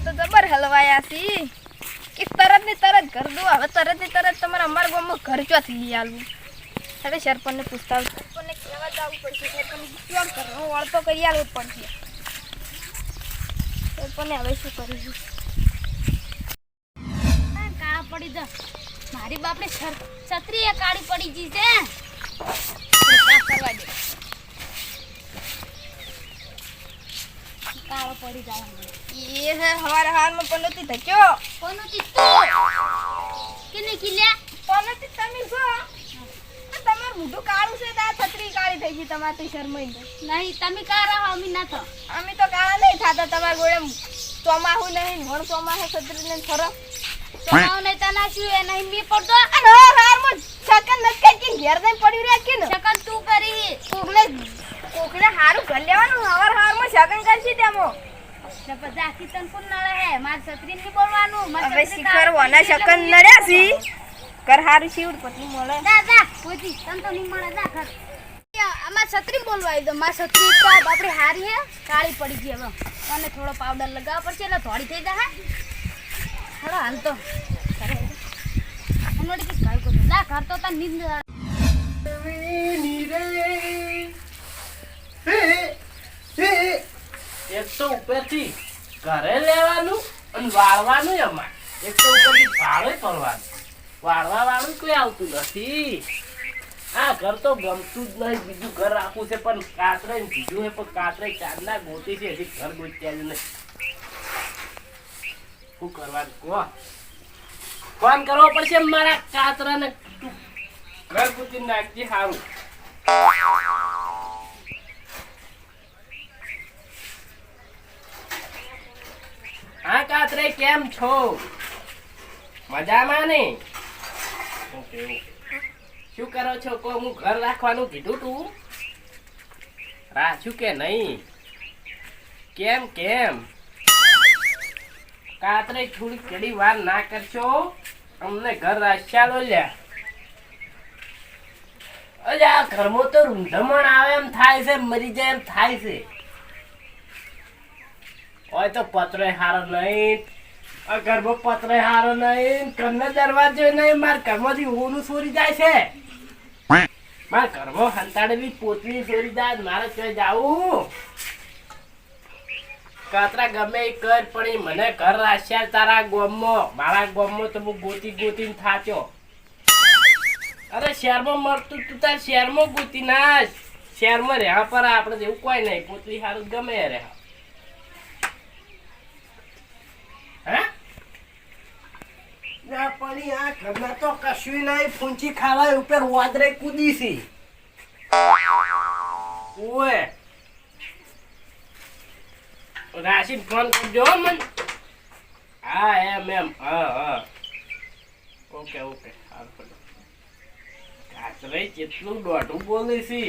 તો જબર હલવાયા છી કે તરત ને તરત ઘર દો હવે તરત ને તરત તમારે અમારા ગામમાં ઘર ચોથી લઈ આલવું એટલે સરપંચને પૂછતા સરપંચને કહેવા જવું પડશે સરપંચ કેમ કરવું વળતો કરી આલવું પડશે સરપંચને હવે શું કરીશું કાળા પડી જા મારી બાપને છત્રી કાળી પડી ગઈ છે કરવા દે કાળો પડી જાય એ હે હવારે હારમાં પનોતી ધક્યો કોનોતી તું કેને કિલ્યા પનોતી તમે છો તમાર મોઢું કાળું છે તો છત્રી કાળી થઈ ગઈ તમારી શરમાઈ નહીં તમે કાળા હો અમે ના થો અમે તો કાળા નહીં થાતા તમારા ગોળે ચોમાહું નહીં ભણ ચોમાહે છત્રી ને ફરો તમાવ નહીં તના શું એ નહીં મી પડતો અને હારમાં છકન નટકે કે ઘેર નહીં પડ્યું રે કે ને શકન તું કરી કોકને હારું ઘર લેવાનું હારમાં છકન કરશી તેમો પછી આખી તન કોણ નળે હે માર છત્રી ની બોલવાનું હવે શિખર વના છકન નડ્યા છી ઘર હારું શિવડ પતલી મળે દાદા પોતી તન તો નહીં મળે દા ઘર અમાર છત્રી બોલવાઈ દો માર છત્રી તો આપણી હારી હે કાળી પડી ગઈ હવે અને થોડો પાવડર લગાવવા પડશે એટલે થોડી થઈ જાય હેડો હાલ તો અનોડી કે કાઈ કો દા ઘર તો તા નીંદ એક તો ઉપરથી ઘરે લેવાનું અને વાળવાનું અમાર એક તો ઉપરથી ભાડે કરવાનું વાળવા વાળું કોઈ આવતું નથી આ ઘર તો ગમતું જ નહીં બીજું ઘર રાખવું છે પણ કાતરે બીજું છે પણ કાતરે ચાંદના ગોતી છે હજી ઘર ગોત્યા જ નહીં શું કરવાનું કહો ફોન કરવો પડશે મારા કાતરાને ઘર ગોતી નાખજે સારું હા કાતરે કેમ છો મજામાં ને ઓકે શું કરો છો કો હું ઘર રાખવાનું કીધું તું રાખ્યું કે નહીં કેમ કેમ કાતરે થોડી ઘડી વાર ના કરશો અમને ઘર રાખ્યા લ્યા અરે આ ઘરમાં તો રૂંધમણ આવે એમ થાય છે મરી જાય એમ થાય છે ઓય તો પતરે હારો નહીં આ ઘરમાં પતરે હારો નહીં ઘરનો દરવાજો નહીં મારા ઘરમાંથી ઊનું ચોરી જાય છે મારા ઘરમાં હંતાડેલી પોતલી ચોરી જાય મારે ક્યાં જાવું કાતરા ગમે એ કર પણ મને ઘર રાખ્યા તારા ગામમાં મારા ગામમાં તો હું ગોતી ગોતીને થાચ્યો અરે શહેરમાં મળતું તું તાર શહેરમાં ગોતી નાખ શહેરમાં રહેવા પર આપણે જેવું કોઈ નહીં પોતલી સારું ગમે રહ્યા પણ આ ઘરમાં તો કશું નહીં ફૂંચી ખાવા ઉપર વાદરે કૂદી છે ઓએ રાશિદ ફોન કરજો મને હા એમ હા ઓકે કાતરે કેટલું દોઢું બોલે છે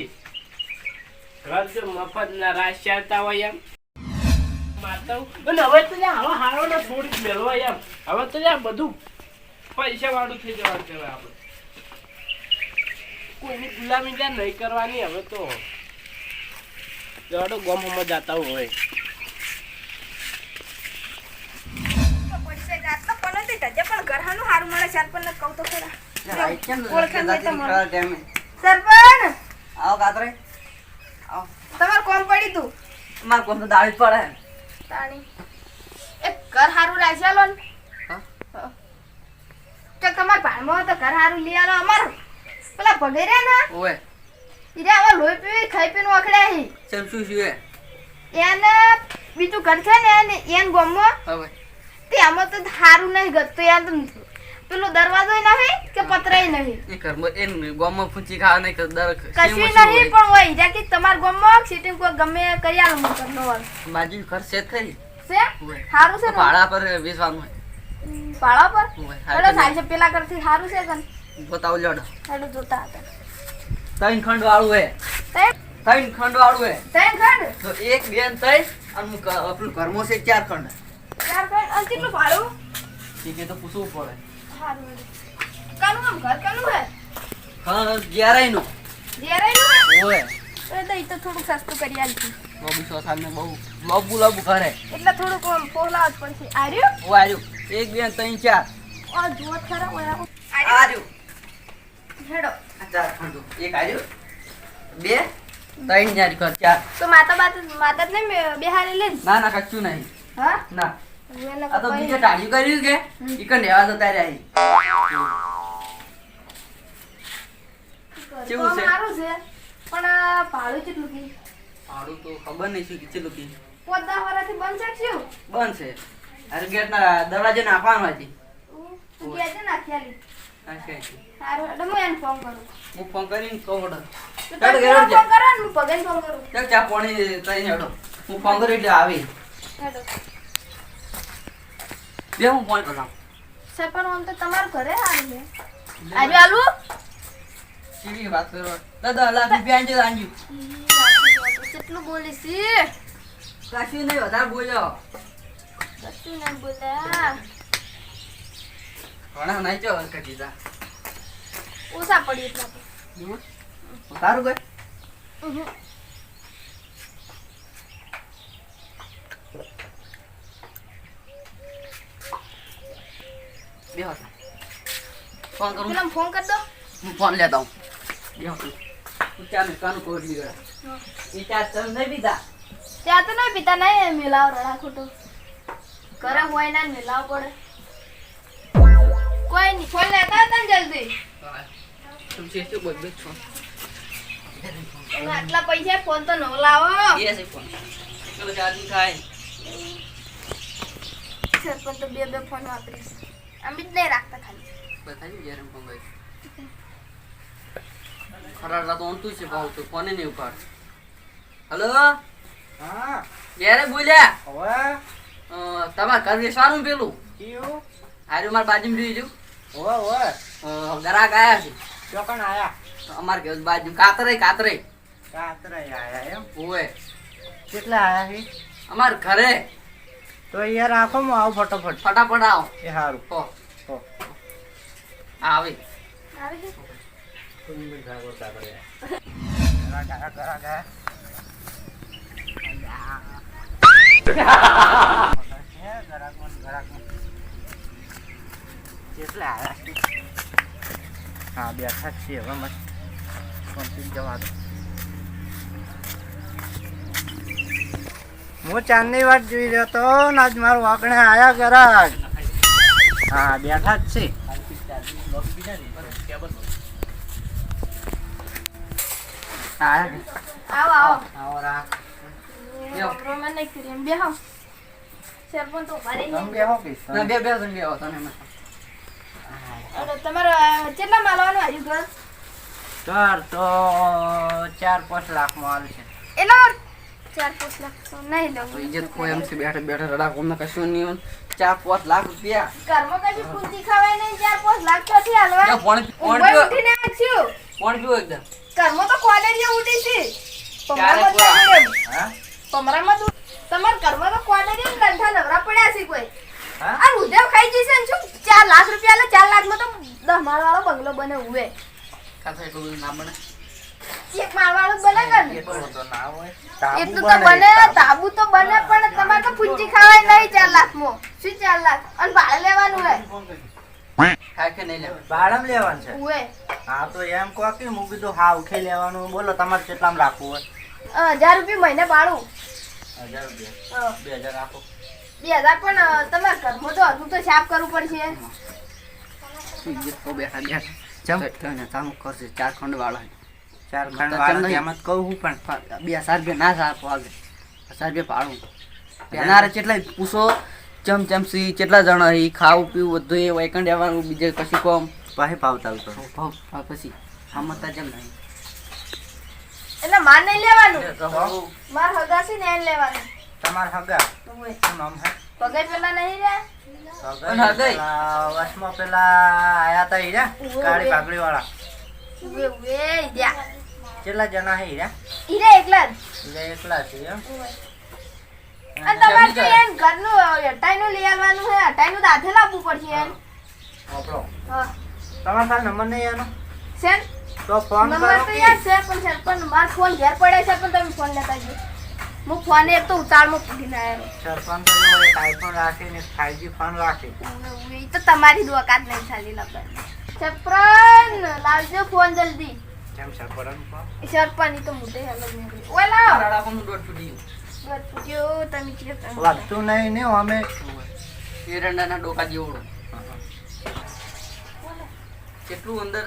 ઘર જો મફત ના રાશ ચાલતા હોય એમ મારતા અને હવે તો હવે હારો ને થોડીક મેળવા એમ હવે તો બધું પૈસા વાળું થઈ જવાનું છે આપણે કોઈની ગુલામી ત્યાં નહીં કરવાની હવે તો જડો ગામમાં જતા હોય પણ ઘરનું હારું મળે સરપંચ કહું તો ખરા તમારે કોમ પડી તું માર કોમ તો દાળી પડે તાણી એક ઘર હારું રાખ્યા લો ને તો તમાર ભાણમાં તો ઘર હારું લઈ આલો અમાર પેલા ભગેરે ના ઓય ઈરે આવા લોહી પીવી ખાઈ પીને વખડ્યા હી ચમ શું છે એને બીજું ઘર છે ને એન ગોમમાં હવે તે આમાં તો હારું નહીં ગતું યાર પેલો દરવાજો નહીં કે પતરાય નહીં એ ઘરમાં એન ગામમાં ફૂંચી ખાવા નહીં દર કશું નહીં પણ હોય ઈરા કે તમાર ગોમમાં સીટિંગ કોઈ ગમે કરી આલો હું કરનો વાળ બાજુ ઘર સેટ થઈ છે હારું છે ને ભાડા પર વેચવાનું હોય ભાડા પર હોય હેડો થાય છે પેલા કરતી હારું છે કન બતાવ લેડો હેડો જોતા હતા ત્રણ ખંડ વાળું હે ત્રણ ખંડ વાળું હે ત્રણ ખંડ તો એક બેન થઈ અને આપણું ઘરમાં છે ચાર ખંડ ચાર ખંડ અને કેટલું ભાડું ઠીક તો પૂછવું પડે હારું કાનું આમ ઘર કાનું હે હા 11 નું જેરાઈ નું ઓય તો ઈ તો થોડું સસ્તું કરી આલતી બહુ 200 સાલ ને બહુ લાબુ કરે એટલે થોડુંક આમ ફોલાવ જ પડશે. આર્યું? ઓ આર્યું 1 2 3 4 આ જુઓ ખરા ઓય આવું. આર્યું હેડો. આ 4 ખંડો એક આર્યું 2 3 જારી કર 4 તો માતા જ નહીં બેહારી લે ને? ના કચ્ચું નહીં હા? ના એને આ તો પપ્પાએ- બીજે ટાળ્યું કર્યું કે ઈ કન રહેવા તો તારે અહીં કેવું તો છે? સારું છે પણ આ ભાડું કેટલું કી? ભાડું તો ખબર નહીં શું કેટલું કી 5-10 વર્ષથી બંધ છે શું? બંધ છે અરે ગેટના દરવાજે નાખવાનું હતી તું કહે છે નાખ્યાલી. નાખે સારું હેડો હું એને ફોન કરું. હું ફોન કરીને કહું ઓર્ડર તો હેડો, તમે હેડો, ફોન કરો ને હું પગેને ફોન કરું. ચાલ ચા પાણી કરીને હેડો હું ફોન કરી એટલે આવી હેડો. બે હું ફોન કરાવ સર પણ આમ તો તમારું ઘરે સારું છે. આર્યું આલુ? સીધી વાત કરો દાદા લાખ રૂપિયા આંજે આંજ્યું કેટલું બોલીશ ઈ? કશું નહીં વધારે બોલ્યો કશું નહીં બોલ્યા. ઘણા નહીં ચો હરકત દીધા ઓછા પડી એટલા તો. સારું કઈ બે હતા ફોન કરું પેલા ફોન કરી દો. હું ફોન લેતા હું બે હતું હું ચા મેકાનું કોરી ગયા એ ચા તમે નહીં પીધા ત્યાં તો નહીં પીતા નહીં મેલાવ રડા ખોટું ઘરે હોય ના મેલાવ પડે. કોઈ નહીં ફોન લેતા હતા ને જલ્દી. તમે છે શું બોલ બે છો તમે આટલા પૈસા ફોન તો ન લાવો. એ છે ફોન ચલો ચાર્જિંગ થાય સરપંચ તો બે ફોન વાપરીશ. અમે જ નહીં રાખતા ખાલી. બતાવી જ્યારે ફોન ગઈ ખરા તો ઊંટું છે ભાવ તો ફોને નહીં ઉપાડ હલો હા ક્યારે બોલ્યા હવે તમારે ઘર વેચવાનું પેલું કયું હારું મારા બાજુમાં જોઈ ઓવે ગ્રાહક આયા છે ચોકણ આયા અમારે ઘર બાજુ કાતરે કાતરે આયા એમ ઓએ કેટલા આયા છે અમાર ઘરે તો યાર આખો હું આવું ફટાફટ ફટાફટ આવો એ સારું હો હો. આવે આવી ગઈ? કેટલા આયા છે? હા બેઠા જ છીએ હવે મસ્ત પહોંચી જવા દો હું ચાંદની વાત જોઈ રહ્યો તો ને આજ મારું વાગણે આયા ગરાગ હા બેઠા જ છે આવો આવો. આવો રાખ લ્યો. રોમન નહીં કરી એમ બેહો. સરપંચ તો ઉભા રહીને. તમે બેહો કે ના બે બે જણ આવો તને એમાં. અરે તમારે કેટલા માલવાનું આવ્યું ઘર? ઘર તો 4-5 લાખ માં આવે છે એટલા 4-5 લાખ તો નહીં લઉં. તો ઇજ્જત કોઈ એમ છે બેઠા બેઠા રડા કોમને કશું નહીં હોય. 4-5 લાખ રૂપિયા ઘરમાં કશું પૂંજી ખવાય નહીં 4-5 લાખ ક્યાંથી હાલવા? લ્યો, પાણી ઊંઘવાય પીવો ઉઠીને આંખ્યું. પાણી પીવો એકદમ ઘરમાં તો કોલેરીઓ ઉઠી છે. ક્યારે પમરામાં જ લાગ્યું. હા પમરામાં જ તમારા ઘરમાં તો કોલેરીઓ ને લંઠા નવરા પડ્યા છે કોઈ. હા આ ઉધેવ ખાઈ જશે ને શું 4 લાખ રૂપિયા લે 4 લાખમાં તો 10 માળવાળો બંગલો બને ઉવે. કાતો એટલું બધું ના બને એક માળવાળો જ બને ને. એટલું તો ના હોય એટલું તો બને તાબુ તો બને પણ તમારે તો પૂંજી ખાવાય નહીં 4 લાખમાં. શું 4 લાખ? અને ભાડે લેવાનું હે. ખાય કે નહીં લેવા ભાડમ લેવાનું છે ઉવે. હા તો એમ કહો કે હું કીધું હા ઉઠી લેવાનું બોલો તમારે કેટલામાં રાખવું હોય 1000 રૂપિયા મહિને ભાડું. 1000 રૂપિયા હા. 2000 રાખો 2000 પણ તમારે ઘરમાં તો હજુ તો સાફ કરવું પડશે. ઇજ્જત તો બેઠા બેઠા ચમ તને તાનું કરશે 4 ખંડ વાળા 4 ખંડ તો વાળા ચમ એમ જ કહું હું પણ 2000 રૂપિયા ના સાપ વાગે 1000 રૂપિયા ભાડું પેનારે કેટલા પૂછો ચમચમસી કેટલા જણા હી ખાવું પીવું બધું એ વૈકંડ આવવાનું બીજે કશું કોમ પાસે ભાવતા આવતો ભાવ પછી આમતા જેમ નહીં એટલે માર નહીં લેવાનું. તો માર હગા છે ને એને લેવાનું. તમારે હગા ઉવે. શું નામ હે પગે પેલા નહીં રહ્યા? પણ હગાઈ? વસમાં પેલા આયા તા હીરા કાળી પાઘડી વાળા ઉવે ઉવે ઈડ્યા. કેટલા જણા હે હીરા ઈરે એકલા જ. એટલે એકલા છે એમ ઉવે. અને તમારે તો એમ ઘરનું અટાઈનું લઈ આવવાનું છે. અટાઈનું તો હાથે લાવવું પડશે એમ. આપણો હા. તમારા પાસે નંબર નહીં આનો શેન? તો ફોન નંબર કરો તો કે યાદ છે પણ સરપંચ મારો ફોન ઘેર પડે છે પણ તમે ફોન લેતા આવજો. હું ફોને એક તો ઉતાળમાં પૂછીને આવ્યો. સરપંચ તો જો એક આઈફોન રાખે ને 5G ફોન રાખે. એ તો તમારી દુઆકાત નહીં ચાલી લગન. સરપંચ લાવજો ફોન જલ્દી. કેમ સરપંચ કો? સરપંચ ઈ તો મુદ્દે અલગ નીકળી. ઓય લાવ. રાડાકોનું દોઢ ફૂટી બસ પૂછ્યો તમે ચીપ. લાગતું નહીં ને અમે એરંડાના ડોકા જેવડું કેટલું અંદર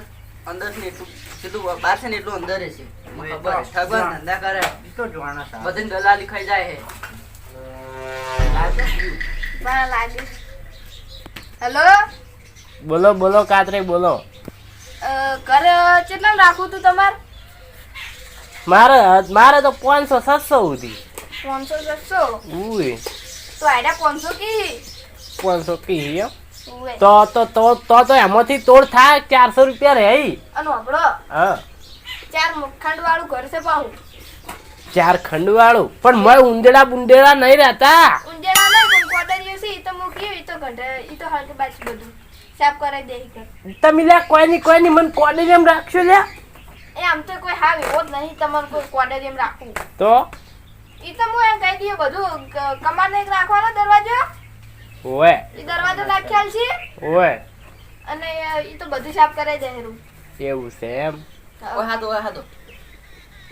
અંદર છે ને એટલું જેટલું બહાર છે ને એટલું અંદર છે મને ખબર છે. ઠગવા ધંધા કરે ઈ તો જોવાના સાહેબ. બધી દલાલી ખાઈ જાય છે બરા લાગે. હેલો બોલો બોલો કાતરે બોલો. ઘર કેટલા રાખું તું તમાર? મારે તો 500 700 સુધી. 500 700 ઉય તો આડા 500 કી 500 કી એમ? ઉવે. તો એમાંથી તોડ થાય 400 રૂપિયા રહે. અને આપણો હા 4 મુખંડ વાળું ઘર છે પાહું. 4 ખંડ વાળું પણ મેં ઉંદેડા બુંદેડા નહીં રહેતા. ઉંજેડા નહીં પણ કોડરીઓ છે ઈ તો મૂકી ઈ તો ઘટે ઈ તો હળકે બાજુ બધું સાફ કરાઈ દે કર. તમે લ્યા કોઈ ની મને કોડી એમ રાખશો લ્યા. એ આમ તો કોઈ હાવ એવો જ નહીં તમારે કોઈ કોડરીયમ રાખવું. તો ઈ તો હું એમ કહી દઈએ બધું કમાને એક રાખવાનો દરવાજો. ઓય ઈ દરવાજો નાખ્યાલ છે ઓય અને ઈ તો બધું સાફ કરાઈ દે હેરું. એવું છે એમ? ઓય હાદો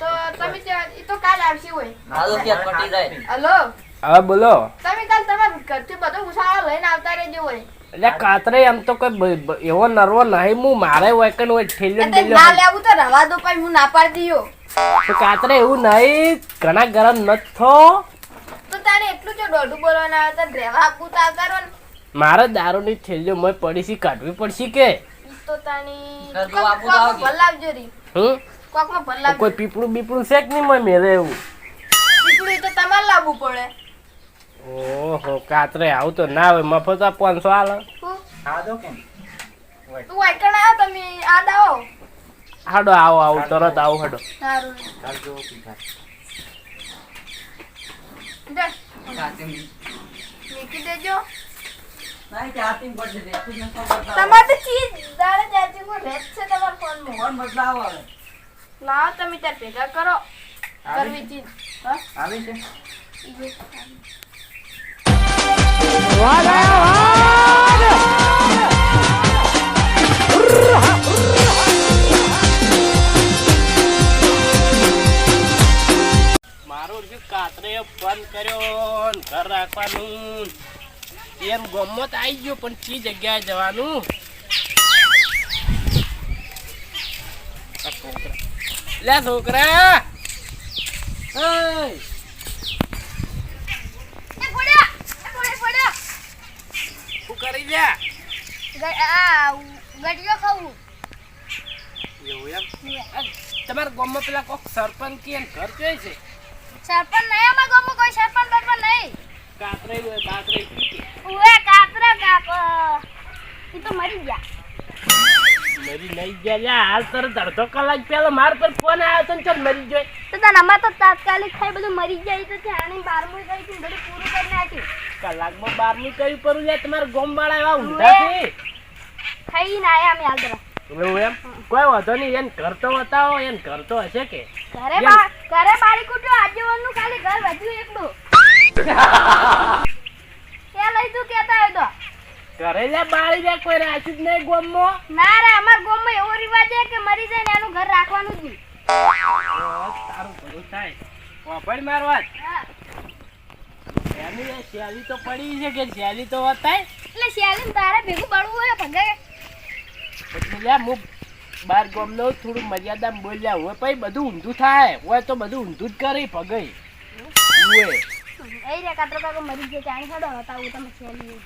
તો તમે ઈ તો કાલ આવશે હોય. હાદો ક્યાં પટી જાય હલો હવે બોલો. તમે કાલ તમારા ઘરથી બધો ઉસાળો લઈને આવતા રહેજો હોય. એટલે કાતરે એમ તો કોઈ એવો નરવો નહીં હું મારે વેકન હોય ઠેલ્યો એટલે ના લેવું તો રવા દો પછી હું ના પાડી દયો. તો કાતરે એવું નહીં ઘણા ગરમ નથી થો. તો તારે એટલું જો દોઢું બોલવાના હતા રહેવા આપવું તો આવતારો ને. મારે દારૂની થેલીઓ મેં પડીશી કાઢવી પડશે કે ઈ તો તાણી ઘર આપવું તો આવજે. ભલાવજો રી હું કોકમાં ભલાવજો. કોઈ પીપળું બીપળું છે કે નહીં મેં મેરે એવું? પીપળું તો તમારે લાવવું પડે. ઓહો કાતરે આવું તો ના હોય મફત આ 500 હાલ. હું આ દો કેમ? તું વાયકણ આવો તમે આ દાવો. હાડો આવો તરત આવો હાડો. સારું ચાલજો પીઠા. જા ચાતીમ મૂકી દેજો. નહીં ચાતીમ પડી દે તું ન ખબર તમારે તો ચીજ દાડે જાજી કો રેત છે તમારા ફોનમાં. ફોન બદલાવો હવે લાવો તમે ત્યાં ભેગા કરો કરવી ચીજ. હા આવી છે? મારો જે કાતરે ફોન કર્યો ને ઘર રાખવાનું એમ ગમત આવી ગયો પણ કઈ જગ્યાએ જવાનું? લે છોકરા શું કરી લ્યા? ગડિયો ખાવું. એવું એમ? તમારા ગામમાં પેલા કોક સરપંચ કે એમ ઘર જોઈ છે? સરપંચ નહીં અમારા ગામમાં કોઈ સરપંચ બરપંચ નહીં. કાતરે હોય બાતરે કી ઉવે કાતરા કાકો ઈ તો મરી ગયા. મરી નહીં ગયા લ્યા. હાલ તરત અડધો કલાક પહેલા માર પર ફોન આવ્યો તો ને ચાલ મરી જોઈ. તો તને અમાર તો તાત્કાલિક થાય બધું મરી જાય તો જાણી 12મું ગઈ હતી બધું પૂરું કરી નાખ્યું. કલાકમાં 12નું કર્યું પરું લ્યા. તમારા ગામવાળા એવા ઊંધા છે. ખાઈને આયા અમે હાલ તરફ. એવું એમ? કોઈ વાંધો નહીં. એને ઘર તો બતાવો. એને ઘર તો હશે કે? ઘરે બારી કુટ્યો આજેવનનું ખાલી ઘર વધ્યું એકલું. કે લઈ તું કેતા હોય તો ઘરે લ્યા બાળી લ્યા કોઈ રાખ્યું જ નહીં ગામમાં. ના રે અમાર ગામમાં એવો રિવાજ છે કે મરી જાય ને એનું ઘર રાખવાનું જ નહીં. તારું ભલું થાય. વાપડ માર વાત. હા. એની એ શેલી તો પડી છે કે શેલી તો વતાય. એટલે શિયાળીને તારે ભેગું બળવું હોય ભગાય. એટલે લ્યા હું બાર ગામનો થોડું મર્યાદામાં બોલ્યા હોય પછી બધું ઊંધું થાય હોય તો બધું ઊંધું જ કરી ભગાઈ હોય. એ રે કાતરો કાકો મરી જાય ચાણી ખાડો બતાવું તમે શિયાળી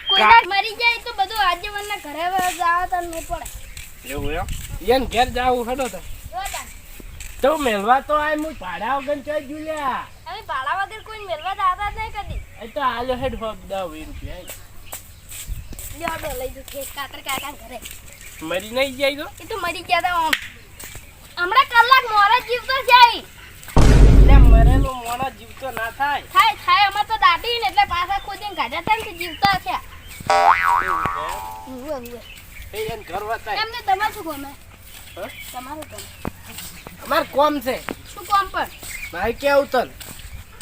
કોઈના મરી જાય તો બધું આજેવનના ઘરે જાવ તો નહીં પડે. એવું એમ? એને ઘેર જાવું હેડો તો. જોતા તો મેળવા તો આ હું ભાડા વગર ચોઈ જુલ્યા. અમે ભાડા વગર કોઈ મેળવા દાતા જ નહીં કદી. એ તો આલો હેડ હોક 10 રૂપિયા. લ્યો લઈ જો કે કાતર કાકા ઘરે મરી નહીં જાય તો એ તો મરી ગયા તા આમ. હમણાં કલાક મોરા જીવતો જાય. એટલે મરેલો મોણા જીવતો ના થાય. થાય અમાર તો દાટી ને એટલે પાછા ખોદીને કાઢ્યા હતા ને તે જીવતા થયા. ઉવે એ એને ઘર વતાય. એમને તમારે શું ગમે? હા? તમારું ગમે અમાર કોમ છે. શું કામ પણ ભાઈ કેવું તન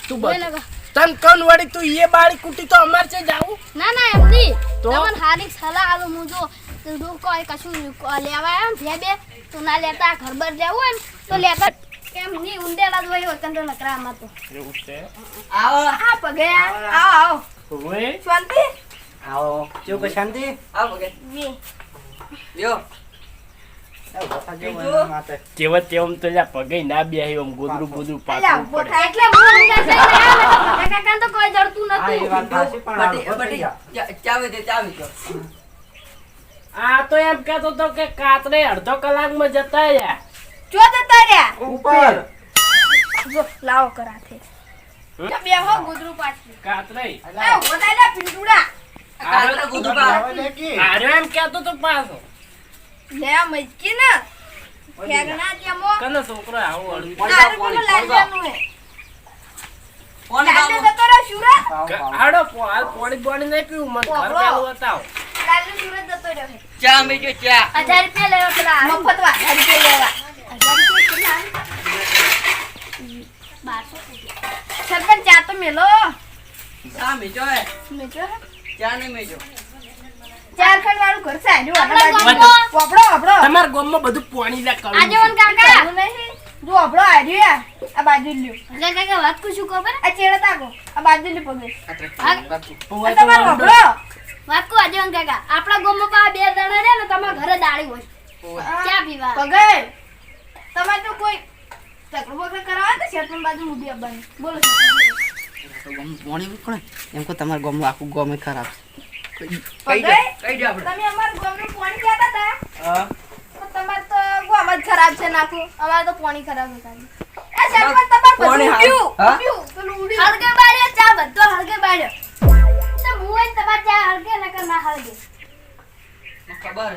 તું બોલ બસ લગા. તન કન વળી તું એ બાળી કુટી તો અમાર છે જાવું ના ના એમ નહીં તો? તમને હારી સલાહ આલું હું જો તું કોઈ કશું લેવા આવ્યો ને બે તો ના લેતા ઘર બર લેવું હોય ને તો લેતા કેમ નહીં ઉંદેડા જ હોય કંદો નકરામાં તો એવું છે આવો આ પગે આવો ઓય શાંતિ આવો કેવું કે શાંતિ આવો પગે વી લ્યો આવો, બતા જેવું બીજું? એના માટે. કેવત તેમ તો જા પગે ના બેહી ઓમ ગોદરું ગોદરું અલ્યા પાછું ઉભો પડે થાય એટલે હું અંદર જઈને આવ્યો ને તો કાકા તો કોઈ જડતું હા, એ નતું વાત સાચી, પણ આ ઉભો થઈ જા. ચાવી દે ચાવી દો આ તો એમ કહેતો તો કે કાતરે અડધો કલાકમાં જતા રહ્યા જો જતા રહ્યા ઉપર જો લાવો કરાથે હમ? તો બેહો ગુદરું પાછું કાતરે આ ઉભો થાય લે પિંડુડા કાતરા ગુદુ પા આવે લે કે? આર્યો એમ કહેતો તો પાછો લે આ મજકી ને ફેગના જેમો કનો છોકરો આવો અડધું તારે કોનો લાલજાનું હે કોણ લાલજો બાબુ જતો રહ્યો સુરત આવો, આવો. હાડો હાલ પાણી પાણી નહીં પીવું મને ઘર પોપડો. પેલું બતાવો લાલજો સુરત જતો રહ્યો હે ચા મેજો ચા 1000 રૂપિયા લેવા પેલા મફત વાત હરકે લેવા 1000 રૂપિયા કેટલા 1200 સરપંચ ચા તો મેલો ચા મેજો હે મેજો હે? ચા નહીં મેજો ચાર ખંડ વાળું ઘર છે આજો આપણા વાપડો ગામમાં વાપડો તમારા ગામમાં બધું પાણી લે કરું આજેવન કાકા કાઢું નહીં જો વાપડો આર્યો આ બાજુ લ્યો એટલે કાકા વાત કું શું ખબર આ ચેડે તાકો આ બાજુ લ્યો પગે આ પવાય તો તમારો વાંધો. વાપડો વાત કું આજેવન કાકા આપણા ગામમાં પા બે જણા રે ને તમારા ઘરે દાળી હોય ચા પીવા પગે તમારે તો કોઈ ચક્ર બકર કરાવે તો શેરપન બાજુ ઊભી આવવાની બોલો પાણી કોણ એમ કો તમારા ગામનું આખું ગામ એ ખરાબ છે કઈ પગે કઈ દે આપણે તમે અમારા ગામનું પાણી કહેતા હતા હા. તો તમારે તો ગામ જ ખરાબ છે નાખું અમારે તો પાણી ખરાબ છે ખાલી. એ શેરપન તમારે પાણી બધું હા? ઉડ્યું હા? ઉડ્યું પેલું ઉડ્યું હળગે બાળ્યો ચા બધો હળગે બાળ્યો તો હું હોય ને તમારે ચા હળગે નકર ના હળગે ખબર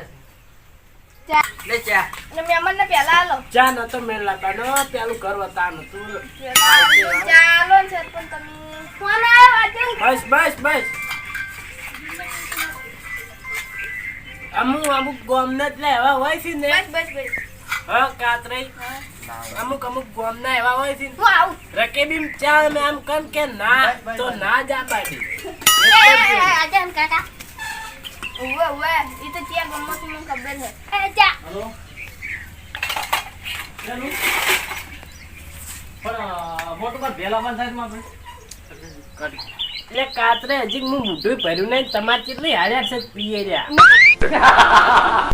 ચા લે ચા અને મહેમાનને પહેલા આલો ચા નતો મેળ લાગતા ન પેલું કરવા તા નતું ચાલો ને શેરપન તમે ફોન આવ્યો આજે બસ બસ બસ અમુક ગામના જ એવા હોય છે ને બસ બસ બસ હા કાતરે અમુક ગામના એવા હોય છે ને હું આવું રકેબીમ ચા ને આમ કન કે ના તો ના જા પાડી આજેવન કાકા ઉવે ઉવે એ તો ત્યાં ગામમાંથી મને ખબર છે એ ચા હલો ચાલું પણ મોટું પર ભેલા બંધાય એટલે કાતરે હજી હું મોઢું ભર્યું નહીં તમારે કેટલી હાલ્યા છે પીએ રહ્યા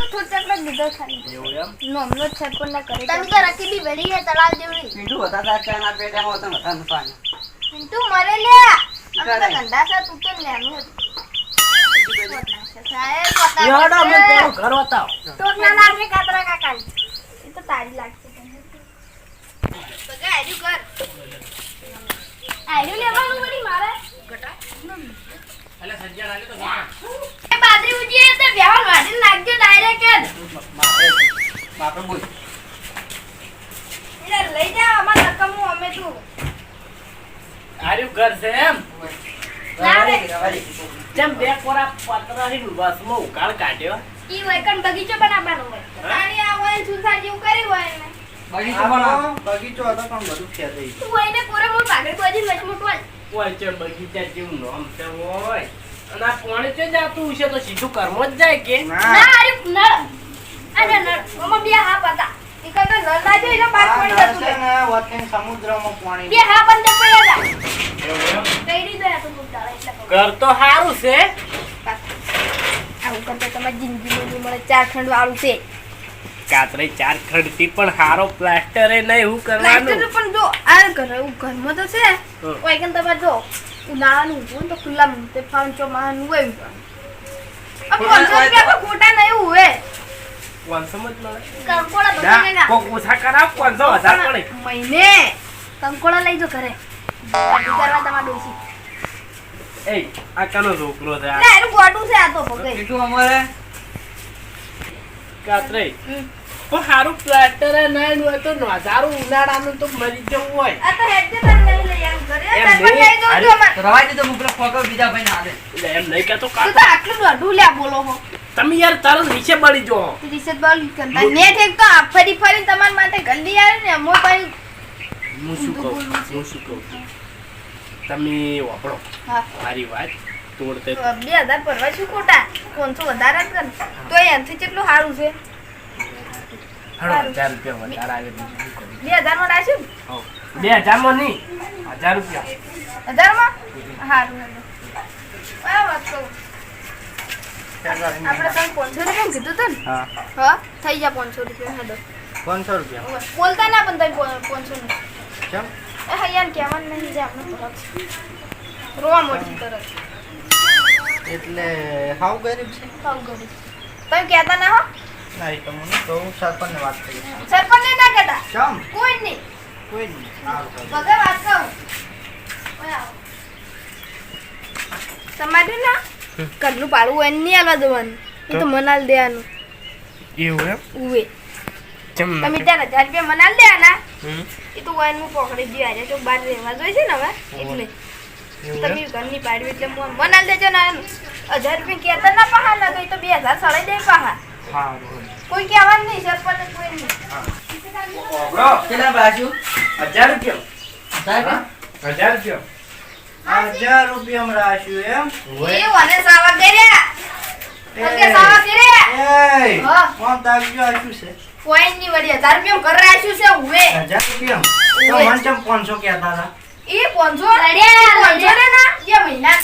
થોડું ચકડો દીધો ખાલી એવું એમ નોમનો જ સરપંચ ના કરે તમે તો રકીબી ભરી છે તલાવ જેવડી પીંડું હતા તાર ચા ના પેટામાં હતા હતા પાણી પિન્ટુ મરે લે અમે તો ગંડા છે તું તો નેનું યાડો અમે પેલું ઘર બતાવો ટોક ના લાગે કાતરા કાકા એ તો તારી લાગશે બગા આર્યું કર આયુ લેવાનું પડી મારે એટલે સજ્જન આલે તો એ બાદરી ઉજી તે બેહન વાડીને નાખજો ડાયરેક્ટ બાપરે બોલ એટલે લઈ જા અમાર નકમું અમે તું આર્યું ઘર છે એમ લાવે. જેમ બે કોરા પતરાની બસમાં ઉકાળ કાઢ્યો ઈ વૈકણ બગીચો બનાવવાનો હોય તાણી આ હોય સુસાર જેવું કર્યું હોય ને બગીચો આ બનાવો બગીચો હતો પણ બધું ખેતી તું વઈને કોરે મોર પાગડી બોજી મજમૂટ હોય હોય છે બગીચા જેવું નામ છે હોય અને આ પાણી તો જાતું હશે તો સીધું કર્મ જ જાય કે ના ના આર્યું નળ અને નળ મમ્મા બે હા પતા એ કરતા નરડા જો એનો બાર પડી આ નળ જતું છે રહે. ને વચ્ચે સમુદ્રમાં પાણી બે હા બંધ પડ્યા જા એવું એમ? કઈરી દયા તો મુક દાડા એટલે કહું. ઘર તો સારું છે આવું કરતા તમારી જિંદગીમાં નહીં મળે ચાર ખંડ વાળું છે કાતરે ચાર ખડથી પણ હારો પ્લાસ્ટર એ નહીં હું કરવાનું લાગતું પણ જો આ ઘરમાં તો છે હમ. કોઈ કે તમારે જો ઉનાળાનું ઊભું ને તો ખુલ્લા તે પાંચો માનું હોય આ 500 રૂપિયા તો ખોટા નહીં હોય કોણસો મત મળે કંકોડા ના, બધાને ના કોક ઓછા કરાવ કોણસો વધારે પડે મહિને કંકોડા લઈ જો ઘરે પાર્ટી કરવા તમારે ડોસી એ આ કનો છોકરો છે આ ના એનું ગોટું છે આ તો ભગે પીઠું અમારે કાતરે હમ. પણ હારું પ્લાસ્ટર એ નહીં હોય તો નજારું ઉનાળાનું તો મરી જવું હોય આ તો હેડજે તારે નહીં લઈ આવું ઘરે એમ સરપંચ નહીં. લઈ જવું છું અમારે. તો રવાઈ દીધો હું પેલો ફોટો બીજા ભાઈ ના દે એટલે એમ નહીં કહેતો તું કાકા તો આટલું દોઢું લ્યા બોલો હો તમે યાર તરત નીચે બળી જો રિસેટ બોલ કરતા નેટ એક તો આ ફરી ફરી તમારા માટે ગંદી આવે ને અમો ભાઈ હું શું કહું તમે વાપરો હા મારી વાત તોડતે 2000 ભરવા શું ખોટા 500 વધારે જ કર તો એનાથી કેટલું સારું છે હાડો 1000 રૂપિયા વધારે આવે બીજું શું કરું? 2000 માં રાખ્યું હઉ. 2000 માં નહીં 1000 રૂપિયા 1000 માં સારું વાત કહું આપણે તને 500 રૂપિયા કીધું તું ને હા હા થઈ જા 500 રૂપિયા હેડો 500 રૂપિયા બોલતા ના પણ તઈ 500 ને કેમ એ હૈયાન કહેવાનું નહીં જે આપણે તરત રોવા મળશે તરત એટલે હાવ ગરીબ છે ખાવ ગયું તમે કહેતા ના હો ના એ તો મને કહું સરપંચને વાત કરી સરપંચ ના કહેતા કેમ કોઈ નહીં કોઈ નહીં સારું સારું. બધા વાત કહું ઓય આવો. તમારે ના ઘરનું પાડવું હોય ને નહીં આલવા દેવાનું એ તો મનાલ દેવાનું એવું એમ ઉવે ચમ તમે ત્યાં 1000 રૂપિયા મનાલ દેવાના હમ એ તો વાયન હું પકડી દે આજે તો બહાર રહેવા જોઈએ છે ને હવે એટલે તમે ઘરની પાડવી એટલે હું મનાલ દેજો ને 1000 રૂપિયા કહેતા ના પહા લાગે તો 2000 સળાઈ દે પહા હારું કોઈ કહેવાનું નહીં સરપંચ કોઈ નહીં વાપરો કેટલા રાખ્યું 1000 રૂપિયા 1000 1000 રૂપિયા 1000 રૂપિયામાં રાખ્યું એમ એ વને સાવા કર્યા ઓકે સાવા કર્યા એ હા. કોણ તાગ્યો આપ્યું છે કોઈ નહીં વળી 1000 રૂપિયા ઘર રાખ્યું છે ઉવે 1000 રૂપિયા તો ઓય. મને ચમ 500 કહેતા હતા એ 500 રડ્યા ને ના 2 મહિનાના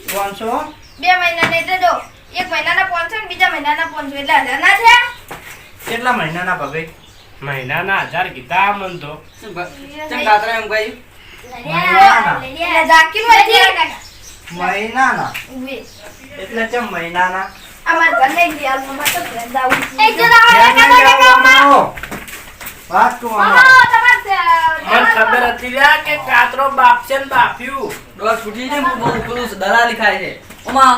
500 2 મહિના ને એટલે જો એક મહિનાના 500 ને બીજા મહિનાના 500 એટલે 1000 ના થયા કેટલા મહિનાના ભગાઈ મહિનાના 1000 કીધા મન તો ચમ કાતરા એમ કહ્યું મહિનાના એટલે જાકીર વધી મહિનાના ઉવે એટલે ચમ મહિનાના અમાર ઘર લઈ ગયા મમ્મા તો ઘર જાવું છે એ જો રાવણ ક્યાં ના જવાનું? વાત તું આમાં. મને ખબર હતી લ્યા કે કાતરો બાપ છે ને બાપ્યું ડોર ફૂટી છે બહુ પેલું દલાલી ખાય છે ઓમાં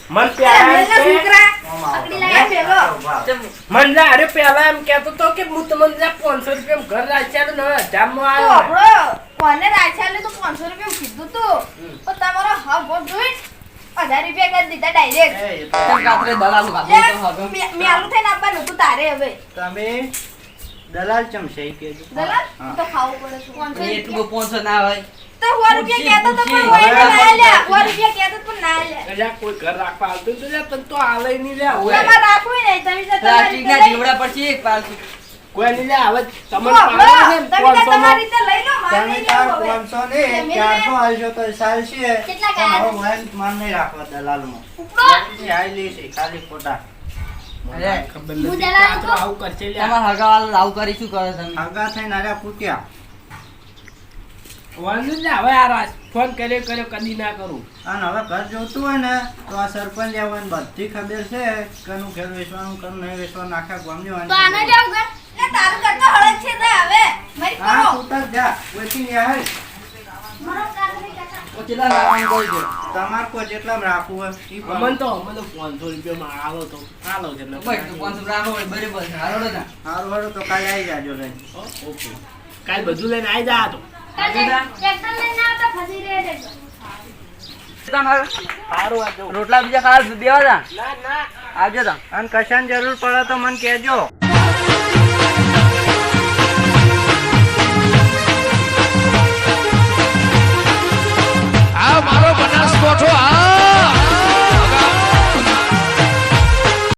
મન પ્યારા એમ કે- છોકરા આમાં પકડી લાયા પેલો. ચમ મન લા અરે પેલા એમ કહેતો તો કે હું તમને લા 500 રૂપિયા ઘર રાખ્યા ને 1000 માં તો આવ્યો આપણો કોને રાખ્યા તો 500 રૂપિયા કીધું તું પણ તમારો હક ભોગ જોઈ 1000 રૂપિયા કરી દીધા ડાયરેક્ટ એ તો ચમ કાતરે દલાલું ખાધું મેલું થઈને આપવાનું હતું તારે હવે તમે દલાલ ચમ છે ઈ કહેજો. દલાલ હા. તો ખાવું પડે છે 500 એટલું બહુ 500 ના હોય તો 100 રૂપિયા કહેતો તો પણ પૂછી, હોય પૂછી. ના લ્યા 100 રૂપિયા કહેતો પણ ના લ્યા અલ્યા કોઈ ઘર રાખવા આવતું તો લ્યા તને તો આલે નહીં લ્યા ઓય. તમારે રાખવું નહીં તમે તો તમારી પ્લાસ્ટિકના રીતે લઈ- જીવડા પર છે એક પાલતું કોઈ નહીં લ્યા હવે તમને તો પાડે છે ને તમે તો 500 માં. તમારી રીતે લઈ લો મારે તમે નહીં તાર લેવું હવે 500 ને 400 આલજો તો ચાલશે. કેટલા પણ ગયા? હવે વાઈન માર નહીં રાખવા દલાલમાં. ઉપડો. એ આયલી છે ખાલી ખોટા. મને ખબર હું નથી દલાલ કાતરો છું. આવું કરશે લ્યા તમારા હગાવાળા લાવ કરી શું કરે તમે આગા થઈને આર્યા પૂટ્યા. વાંધો નહીં લ્યા, હવે આ રાત ફોન કર્યો કદી ના કરું અને હવે ઘર જોતું હોય ને તો આ સરપંચ આવવાની બધી ખબર છે કનું ઘર વેચવાનું કનું નહીં વેચવાનું આખા ગામની તો આને વાંચી. જાવ ઘર એટલે તારું ઘર તો હળદ છે તે હવે મારી હા કરો તું તાર જા વેચીને આય. મારો કામ નહીં કરતા કેટલા નામ કહી દો તમાર કોઈ જેટલા રાખવું હોય ઈ અમન તો 500 રૂપિયામાં આવો તો આલો છે એટલે બસ 500 રાખો હોય બરાબર છે હાલો તા સારું હારું તો કાલે આવી જાજો લઈને. ઓકે કાલ બધું લઈને આવી જા તો ટ્રેક્ટર લઈને આવતા ફસી રહે છે તમારે સારું આ જો રોટલા બીજા ખાવા દેવા તા ના ના આવજો તા અને કશાની જરૂર પડે તો મને કહેજો. આ મારો બનાસકોઠો